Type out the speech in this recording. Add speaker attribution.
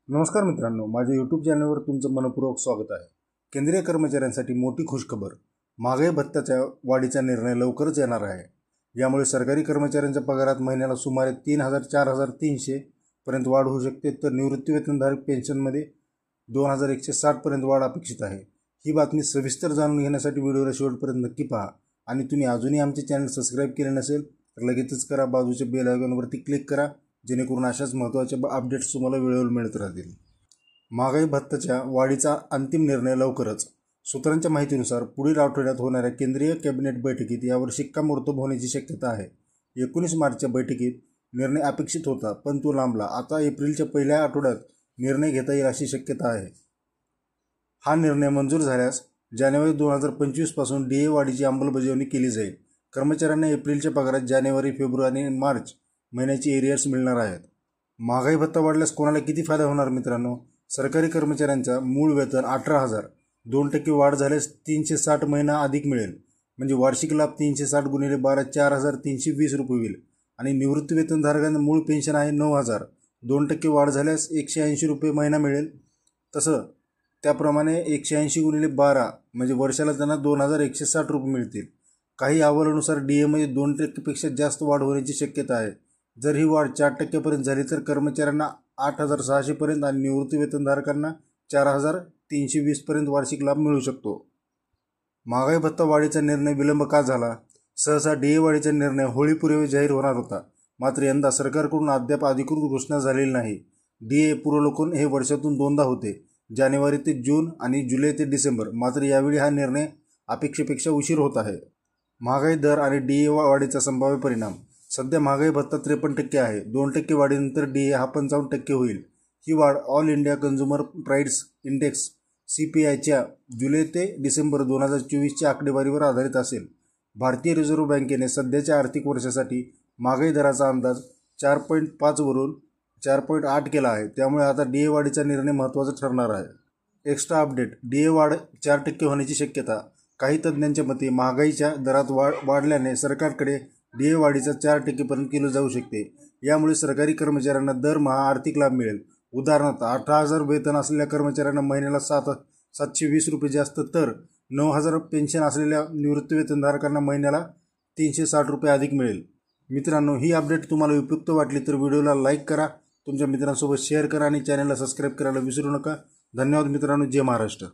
Speaker 1: नमस्कार मित्रांनो, माझ्या यूट्यूब चॅनलवर तुमचं मनपूर्वक स्वागत आहे। केंद्रीय कर्मचाऱ्यांसाठी मोठी खुशखबर, महागाई भत्त्याच्या वाढीचा निर्णय लवकरच येणार आहे। यामुळे सरकारी कर्मचाऱ्यांच्या पगारात महिन्याला सुमारे 3,000-4,300 पर्यंत वाढ होऊ शकते, तर निवृत्तीवेतनधारक पेन्शनमध्ये 2,160 पर्यंत वाढ अपेक्षित आहे। ही बातमी सविस्तर जाणून घेण्यासाठी व्हिडिओला शेवटपर्यंत नक्की पहा आणि तुम्ही अजूनही आमचे चॅनल सबस्क्राइब केले नसेल तर लगेचच करा, बाजूच्या बेल आयकॉनवरती क्लिक करा, जेणेकरून अशाच महत्त्वाच्या अपडेट्स तुम्हाला वेळेवर मिळत राहतील। महागाई भत्त्याच्या वाढीचा अंतिम निर्णय लवकरच। सूत्रांच्या माहितीनुसार पुढील आठवड्यात होणाऱ्या केंद्रीय कॅबिनेट बैठकीत यावर शिक्कामोर्तब होण्याची शक्यता आहे। 19 मार्चच्या बैठकीत निर्णय अपेक्षित होता, पण तो लांबला। आता एप्रिलच्या पहिल्या आठवड्यात निर्णय घेता येईल अशी शक्यता आहे। हा निर्णय मंजूर झाल्यास जानेवारी 2025 पासून DA वाढीची अंमलबजावणी केली जाईल। कर्मचाऱ्यांना एप्रिलच्या पगारात जानेवारी, फेब्रुवारी आणि मार्च महिन्याची एरियर्स मिळणार आहेत। महागाई भत्ता वाढल्यास कोणाला किती फायदा होणार मित्रांनो? सरकारी कर्मचाऱ्यांचा मूळ वेतन 18,000, 2% वाढ झाल्यास 360 महिना अधिक मिळेल, म्हणजे वार्षिक लाभ 360 गुणिले 12 4,320 रुपये होईल। आणि निवृत्ती वेतनधारकांना मूळ पेन्शन आहे 9,000, 2% वाढ झाल्यास 180 रुपये महिना मिळेल। तसं त्याप्रमाणे 180 गुणिले 12 म्हणजे वर्षाला त्यांना 2,160 रुपये मिळतील। काही अहवालानुसार DA मध्ये 2% पेक्षा जास्त वाढ होण्याची शक्यता आहे। जर ही वाढ 4% पर्यंत झाली तर कर्मचाऱ्यांना 8,600 पर्यंत आणि निवृत्ती वेतनधारकांना 4,320 पर्यंत वार्षिक लाभ मिळू शकतो। महागाई भत्ता वाढीचा निर्णय विलंब का झाला? सहसा DA वाढीचा निर्णय होळीपूर्वी जाहीर होणार होता, मात्र यंदा सरकारकडून अद्याप अधिकृत घोषणा झालेली नाही। DA पूर्वलोकन हे वर्षातून दोनदा होते, जानेवारी ते जून आणि जुलै ते डिसेंबर। मात्र यावेळी हा निर्णय अपेक्षेपेक्षा उशीर होत आहे। महागाई दर आणि DA वाढीचा संभाव्य परिणाम। सध्या महागाई भत्ता 53% आहे। 2% वाढीनंतर DA हा 55% होईल। ही वाढ all India consumer price index CPI जुलै ते डिसेंबर 2024च्या आकडेवारीवर आधारित असेल। भारतीय रिझर्व्ह बँकेने सध्याच्या आर्थिक वर्षासाठी महागाई दराचा अंदाज 4.5 वरून 4.8 केला आहे, त्यामुळे आता DA वाढीचा निर्णय महत्त्वाचा ठरणार आहे। एक्स्ट्रा अपडेट, DA वाढ 4% होण्याची शक्यता। काही तज्ज्ञांच्या मते महागाईच्या दरात वाढल्याने सरकारकडे DA वाढीचा 4% पर्यंत केलं जाऊ शकते। यामुळे सरकारी कर्मचाऱ्यांना दरमहा आर्थिक लाभ मिळेल। उदाहरणार्थ 18,000 वेतन असलेल्या कर्मचाऱ्यांना महिन्याला 720 रुपये जास्त, तर 9,000 पेन्शन असलेल्या निवृत्ती वेतनधारकांना महिन्याला 360 रुपये अधिक मिळेल। मित्रांनो, ही अपडेट तुम्हाला उपयुक्त वाटली तर व्हिडिओला लाईक करा, तुमच्या मित्रांसोबत शेअर करा आणि चॅनलला सबस्क्राइब करायला विसरू नका। धन्यवाद मित्रांनो, जय महाराष्ट्र।